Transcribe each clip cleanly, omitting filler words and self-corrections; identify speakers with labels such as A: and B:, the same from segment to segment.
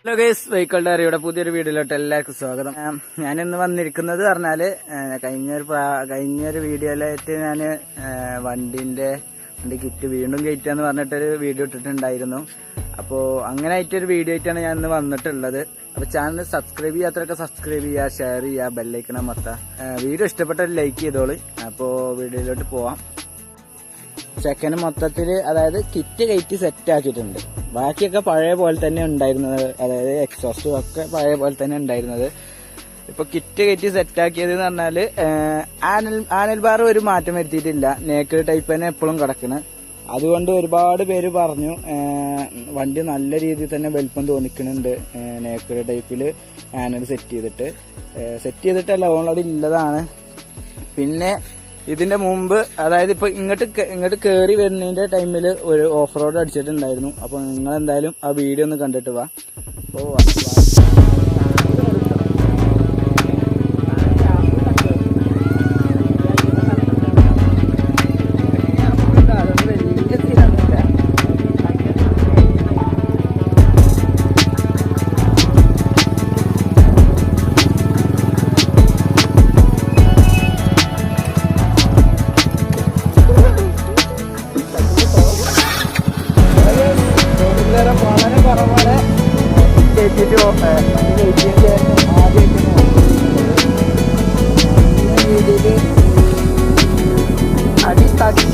A: Hello guys, vehicle ഡയറിയുടെ പുതിയൊരു വീഡിയോയിലോട്ട് എല്ലാവർക്കും സ്വാഗതം. ഞാനിന്ന് വന്നിരിക്കുന്നത് പറഞ്ഞാല് കഴിഞ്ഞൊരു വീഡിയോയിലായിട്ട് ഞാന് വണ്ടി കിറ്റ് വീണ്ടും കയറ്റാന്ന് പറഞ്ഞിട്ടൊരു വീഡിയോ ഇട്ടിട്ടുണ്ടായിരുന്നു. അപ്പോ അങ്ങനെ ആയിട്ടൊരു വീഡിയോ ആയിട്ടാണ് ഞാൻ ഇന്ന് വന്നിട്ടുള്ളത്. അപ്പൊ ചാനൽ സബ്സ്ക്രൈബ് ചെയ്യാത്തവരൊക്കെ സബ്സ്ക്രൈബ് ചെയ്യുക, ഷെയർ ചെയ്യുക, ബെല്ലൈക്കൺ അമർത്തുക. വീഡിയോ ഇഷ്ടപ്പെട്ട ലൈക്ക് ചെയ്തോളൂ. അപ്പോ വീഡിയോയിലോട്ട് പോവാം. സെക്കൻഡ് മൊത്തത്തില് അതായത് കിറ്റ് കയറ്റി സെറ്റ് ആക്കിയിട്ടുണ്ട്. ബാക്കിയൊക്കെ പഴയ പോലെ തന്നെ ഉണ്ടായിരുന്നത്, അതായത് എക്സോസ്റ്റും ഒക്കെ പഴയ പോലെ തന്നെ ഉണ്ടായിരുന്നത്. ഇപ്പൊ കിറ്റ് കയറ്റി സെറ്റ് ആക്കിയത് എന്ന് പറഞ്ഞാല് ആനൽ ബാർ ഒരു മാറ്റം വരുത്തിയിട്ടില്ല. നേക്കഡ് ടൈപ്പ് തന്നെ എപ്പോഴും കിടക്കണ്. അതുകൊണ്ട് ഒരുപാട് പേര് പറഞ്ഞു വണ്ടി നല്ല രീതിയിൽ തന്നെ വലിപ്പം തോന്നിക്കുന്നുണ്ട് നേക്കഡ് ടൈപ്പില് ആനൽ സെറ്റ് ചെയ്തിട്ടല്ല ഓൾറെഡി ഇല്ലതാണ്. പിന്നെ ഇതിന്റെ മുമ്പ് അതായത് ഇപ്പൊ ഇങ്ങോട്ട് കേറി വരുന്നതിന്റെ ടൈമിൽ ഒരു ഓഫ് റോഡ് അടിച്ചിട്ടുണ്ടായിരുന്നു. അപ്പൊ നിങ്ങൾ എന്തായാലും ആ വീഡിയോ ഒന്ന് കണ്ടിട്ട് വാ. വളരെ കുറവാണ് അടി തട്ടി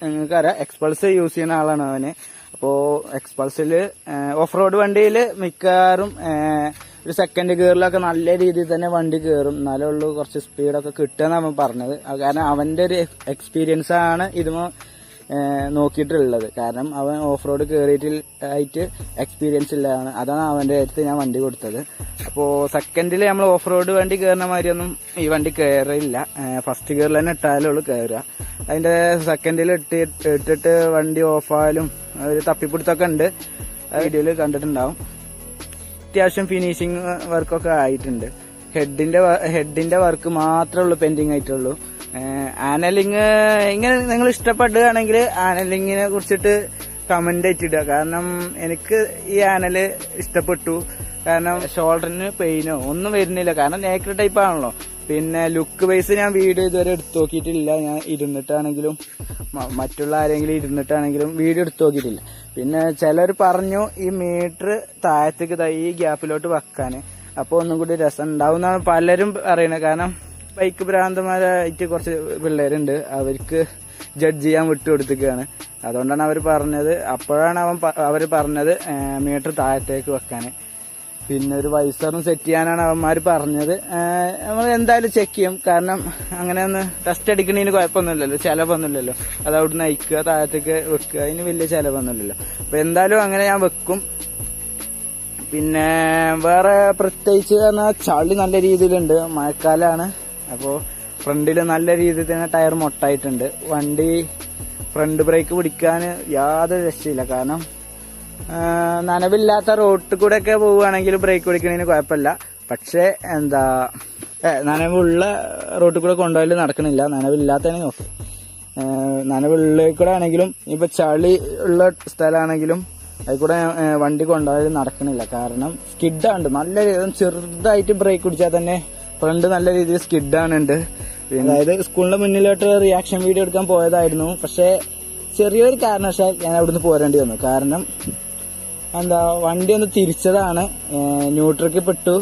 A: നിങ്ങൾക്കറിയാം, എക്സ്പൾസ് യൂസ് ചെയ്യുന്ന ആളാണ് അവന്. അപ്പോ എക്സ്പൾസില് ഓഫ് റോഡ് വണ്ടിയില് മിക്കവാറും ഒരു സെക്കൻഡ് ഗിയറിലൊക്കെ നല്ല രീതിയിൽ തന്നെ വണ്ടി കയറും. എന്നാലേ ഉള്ളൂ കുറച്ച് സ്പീഡൊക്കെ കിട്ടുക അവൻ പറഞ്ഞത്. കാരണം അവന്റെ ഒരു എക്സ്പീരിയൻസ് ആണ് ഇതുമോ നോക്കിയിട്ടുള്ളത്. കാരണം അവൻ ഓഫ് റോഡ് കയറിയിട്ട് എക്സ്പീരിയൻസ് ഇല്ലതാണ്. അതാണ് അവന്റെ അടുത്ത് ഞാൻ വണ്ടി കൊടുത്തത്. അപ്പോ സെക്കൻഡിൽ നമ്മൾ ഓഫ് റോഡ് വണ്ടി കയറുന്ന മാതിരിയൊന്നും ഈ വണ്ടി കയറില്ല. ഫസ്റ്റ് ഗിയറിൽ തന്നെ ഇട്ടാലുള്ളൂ കയറുക. അതിന്റെ സെക്കൻഡിൽ ഇട്ടിട്ട് വണ്ടി ഓഫായാലും ഒരു തപ്പിപ്പിടുത്തൊക്കെ ഉണ്ട്. വീഡിയോയിൽ കണ്ടിട്ടുണ്ടാവും. അത്യാവശ്യം ഫിനിഷിങ് വർക്കൊക്കെ ആയിട്ടുണ്ട്. ഹെഡിന്റെ വർക്ക് മാത്രമേ ഉള്ളൂ പെൻഡിങ് ആയിട്ടുള്ളൂ. ആനലിങ് ഇങ്ങനെ നിങ്ങൾ ഇഷ്ടപ്പെടുകയാണെങ്കിൽ ആനലിങ്ങിനെ കുറിച്ചിട്ട് കമന്റ് ആയിട്ടിടുക. കാരണം എനിക്ക് ഈ ആനല് ഇഷ്ടപ്പെട്ടു. കാരണം ഷോൾഡറിന് പെയിനോ ഒന്നും വരുന്നില്ല. കാരണം നേക്കഡ് ടൈപ്പ് ആണല്ലോ. പിന്നെ ലുക്ക് വൈസ് ഞാൻ വീഡിയോ ഇതുവരെ എടുത്തു നോക്കിയിട്ടില്ല. ഞാൻ ഇരുന്നിട്ടാണെങ്കിലും മറ്റുള്ള ആരെങ്കിലും ഇരുന്നിട്ടാണെങ്കിലും വീഡിയോ എടുത്തു നോക്കിയിട്ടില്ല. പിന്നെ ചിലർ പറഞ്ഞു ഈ മീറ്റർ താഴത്തേക്ക് ഈ ഗ്യാപ്പിലോട്ട് വെക്കാന്. അപ്പൊ ഒന്നും കൂടി രസം ഉണ്ടാവും എന്നാണ് പലരും പറയുന്നത്. കാരണം ബൈക്ക് ഭ്രാന്തന്മാരായിട്ട് കുറച്ച് പിള്ളേരുണ്ട്. അവർക്ക് ജഡ്ജ് ചെയ്യാൻ വിട്ടുകൊടുത്തിരിക്കുകയാണ്. അതുകൊണ്ടാണ് അവർ പറഞ്ഞത്. അപ്പോഴാണ് അവർ പറഞ്ഞത് മീറ്റർ താഴത്തേക്ക് വെക്കാന്. പിന്നെ ഒരു വൈസറും സെറ്റ് ചെയ്യാനാണ് അവന്മാർ പറഞ്ഞത്. നമ്മൾ എന്തായാലും ചെക്ക് ചെയ്യും. കാരണം അങ്ങനെ ഒന്ന് ടെസ്റ്റ് അടിക്കണതിന് കുഴപ്പമൊന്നുമില്ലല്ലോ, ചിലവൊന്നുമില്ലല്ലോ. അത് അവിടുന്ന് അയക്കുക, താഴത്തേക്ക് വെക്കുക, അതിന് വലിയ ചിലവൊന്നുമില്ലല്ലോ. അപ്പൊ എന്തായാലും അങ്ങനെ ഞാൻ വെക്കും. പിന്നെ വേറെ പ്രത്യേകിച്ച് പറഞ്ഞാൽ ചളി നല്ല രീതിയിലുണ്ട്. മഴക്കാലമാണ്. അപ്പോൾ ഫ്രണ്ടിൽ നല്ല രീതിയിൽ തന്നെ ടയർ മൊട്ടായിട്ടുണ്ട്. വണ്ടി ഫ്രണ്ട് ബ്രേക്ക് പിടിക്കാൻ യാതൊരു രക്ഷയില്ല. കാരണം നനവില്ലാത്ത റോഡിൽ കൂടെ ഒക്കെ പോവുകയാണെങ്കിൽ ബ്രേക്ക് പിടിക്കുന്നതിന് കുഴപ്പമില്ല. പക്ഷെ നനവുള്ള റോഡിൽ കൂടെ കൊണ്ടുപോയാലും നടക്കണില്ല. നനവില്ലാത്തതിന് നോക്കി നനവുള്ളിൽ കൂടെ ആണെങ്കിലും ഇപ്പൊ ചളി ഉള്ള സ്ഥലമാണെങ്കിലും അതിൽ കൂടെ വണ്ടി കൊണ്ടുപോയാലും നടക്കണില്ല. കാരണം സ്കിഡാണ് നല്ല ചെറുതായിട്ട് ബ്രേക്ക് പിടിച്ചാൽ തന്നെ ഫ്രണ്ട് നല്ല രീതിയിൽ സ്കിഡാണുണ്ട്. അതായത് സ്കൂളിന്റെ മുന്നിലോട്ട് റിയാക്ഷൻ വീഡിയോ എടുക്കാൻ പോയതായിരുന്നു. പക്ഷെ ചെറിയൊരു കാരണവശാൽ ഞാൻ അവിടുന്ന് പോരേണ്ടി വന്നു. കാരണം വണ്ടി ഒന്ന് തിരിച്ചതാണ്, ന്യൂട്രക്ക് പെട്ടു.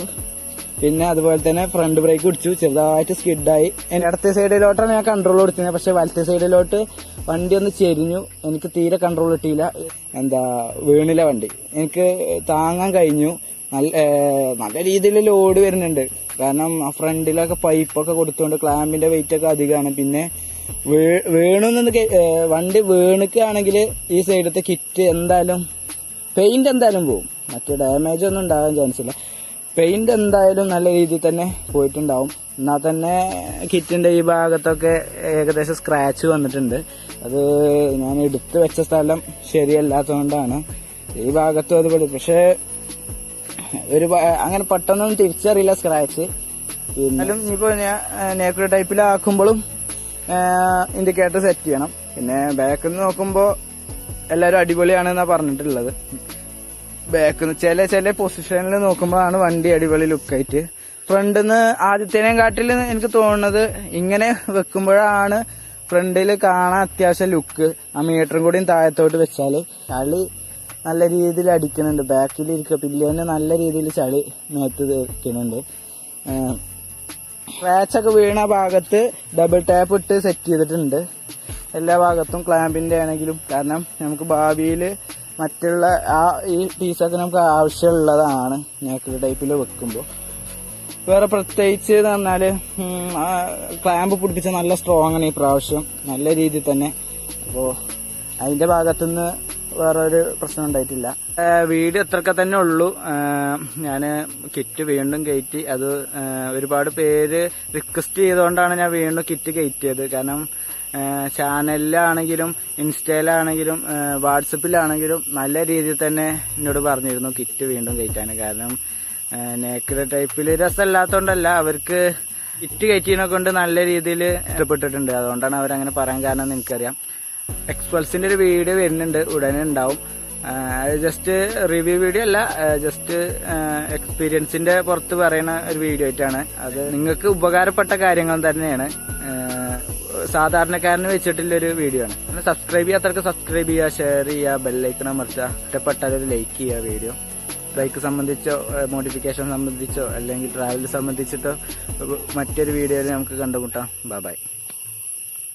A: പിന്നെ അതുപോലെ തന്നെ ഫ്രണ്ട് ബ്രേക്ക് പിടിച്ചു, ചെറുതായിട്ട് സ്കിഡായി. ഇടത്തെ സൈഡിലോട്ടാണ് ഞാൻ കൺട്രോൾ കൊടുത്തിരുന്നത്. പക്ഷെ വലത്തെ സൈഡിലോട്ട് വണ്ടി ഒന്ന് ചെരിഞ്ഞു. എനിക്ക് തീരെ കൺട്രോൾ കിട്ടിയില്ല. വീണില്ല വണ്ടി. എനിക്ക് താങ്ങാൻ കഴിഞ്ഞു. നല്ല രീതിയിൽ ലോഡ് വരുന്നുണ്ട്. കാരണം ആ ഫ്രണ്ടിലൊക്കെ പൈപ്പൊക്കെ കൊടുത്തുകൊണ്ട് ക്ലാമ്പിന്റെ വെയിറ്റ് ഒക്കെ അധികമാണ്. പിന്നെ വീണൊന്ന് വണ്ടി വീണിക്കുകയാണെങ്കിൽ ഈ സൈഡത്തെ കിറ്റ് എന്തായാലും പെയിന്റ് എന്തായാലും പോവും. മറ്റു ഡാമേജ് ഒന്നും ഉണ്ടാകാൻ ചാൻസ് ഇല്ല. പെയിന്റ് എന്തായാലും നല്ല രീതിയിൽ തന്നെ പോയിട്ടുണ്ടാവും. എന്നാൽ തന്നെ കിറ്റിന്റെ ഈ ഭാഗത്തൊക്കെ ഏകദേശം സ്ക്രാച്ച് വന്നിട്ടുണ്ട്. അത് ഞാൻ എടുത്തു വെച്ച സ്ഥലം ശരിയല്ലാത്തതുകൊണ്ടാണ്. ഈ ഭാഗത്തും അതുപോലെ. പക്ഷെ അങ്ങനെ പെട്ടെന്നൊന്നും തിരിച്ചറിയില്ല സ്ക്രാച്ച്. എന്നാലും ഇനിയിപ്പോ ഞാൻ നേക്കുലർ ടൈപ്പിലാക്കുമ്പോഴും ഇൻഡിക്കേറ്റർ സെറ്റ് ചെയ്യണം. പിന്നെ ബാക്കിൽ നിന്ന് നോക്കുമ്പോൾ എല്ലാവരും അടിപൊളിയാണെന്നാ പറഞ്ഞിട്ടുള്ളത്. ബാക്കിൽ നിന്ന് ചില പൊസിഷനിൽ നോക്കുമ്പോഴാണ് വണ്ടി അടിപൊളി ലുക്കായിട്ട്. ഫ്രണ്ടിൽ നിന്ന് ആദ്യത്തേനേം കാട്ടിൽ എനിക്ക് തോന്നുന്നത് ഇങ്ങനെ വെക്കുമ്പോഴാണ് ഫ്രണ്ടിൽ കാണാൻ അത്യാവശ്യം ലുക്ക്. ആ മീറ്ററും കൂടിയും താഴത്തോട്ട് വെച്ചാല് ചളി നല്ല രീതിയിൽ അടിക്കുന്നുണ്ട്. ബാക്കിൽ ഇരിക്കുക പില്ലിയന് നല്ല രീതിയിൽ ചളി മേത്ത് വെക്കുന്നുണ്ട്. സ്ക്രാച്ചൊക്കെ വീണ ഭാഗത്ത് ഡബിൾ ടാപ്പ് ഇട്ട് സെറ്റ് ചെയ്തിട്ടുണ്ട് എല്ലാ ഭാഗത്തും, ക്ലാമ്പിന്റെ ആണെങ്കിലും. കാരണം നമുക്ക് ഭാവിയിൽ മറ്റുള്ള ഈ പീസൊക്കെ നമുക്ക് ആവശ്യമുള്ളതാണ് നേക്കുലർ ടൈപ്പിൽ വെക്കുമ്പോൾ. വേറെ പ്രത്യേകിച്ച് എന്ന് പറഞ്ഞാല് ക്ലാമ്പ് പിടിപ്പിച്ച നല്ല സ്ട്രോങ് ആണ് ഈ പ്രാവശ്യം, നല്ല രീതിയിൽ തന്നെ. അപ്പോൾ അതിന്റെ ഭാഗത്തുനിന്ന് വേറൊരു പ്രശ്നം ഉണ്ടായിട്ടില്ല. വീഡിയോ അത്രയൊക്കെ തന്നെ ഉള്ളൂ. ഞാൻ കിറ്റ് വീണ്ടും കയറ്റി. അത് ഒരുപാട് പേര് റിക്വസ്റ്റ് ചെയ്തുകൊണ്ടാണ് ഞാൻ വീണ്ടും കിറ്റ് കയറ്റിയത്. കാരണം ചാനലിലാണെങ്കിലും ഇൻസ്റ്റയിലാണെങ്കിലും വാട്സപ്പിലാണെങ്കിലും നല്ല രീതിയിൽ തന്നെ എന്നോട് പറഞ്ഞിരുന്നു കിറ്റ് വീണ്ടും കയറ്റാൻ. കാരണം നേക്കുലർ ടൈപ്പിൽ രസമല്ലാത്തതുകൊണ്ടല്ല, അവർക്ക് കിറ്റ് കയറ്റിയതിനെ കൊണ്ട് നല്ല രീതിയിൽ ഇഷ്ടപ്പെട്ടിട്ടുണ്ട്. അതുകൊണ്ടാണ് അവരങ്ങനെ പറയാൻ കാരണം എന്ന് എനിക്കറിയാം. എക്സ്പൾസിന്റെ ഒരു വീഡിയോ വരുന്നുണ്ട്, ഉടനെ ഉണ്ടാവും. ജസ്റ്റ് റിവ്യൂ വീഡിയോ അല്ല, ജസ്റ്റ് എക്സ്പീരിയൻസിന്റെ പുറത്ത് പറയുന്ന ഒരു വീഡിയോ ആയിട്ടാണ്. അത് നിങ്ങൾക്ക് ഉപകാരപ്പെട്ട കാര്യങ്ങൾ തന്നെയാണ്, സാധാരണക്കാരന് വെച്ചിട്ടുള്ളൊരു വീഡിയോ ആണ്. സബ്സ്ക്രൈബ് ചെയ്യാത്തവർക്ക് സബ്സ്ക്രൈബ് ചെയ്യുക, ഷെയർ ചെയ്യുക, ബെല്ലൈക്കൺ അമർത്തുക. ഇഷ്ടപ്പെട്ടാൽ ഒരു ലൈക്ക് ചെയ്യുക. വീഡിയോ ബൈക്ക് സംബന്ധിച്ചോ മോഡിഫിക്കേഷൻ സംബന്ധിച്ചോ അല്ലെങ്കിൽ ട്രാവൽ സംബന്ധിച്ചിട്ടോ മറ്റൊരു വീഡിയോയിൽ നമുക്ക് കണ്ടുമുട്ടാം. ബൈ.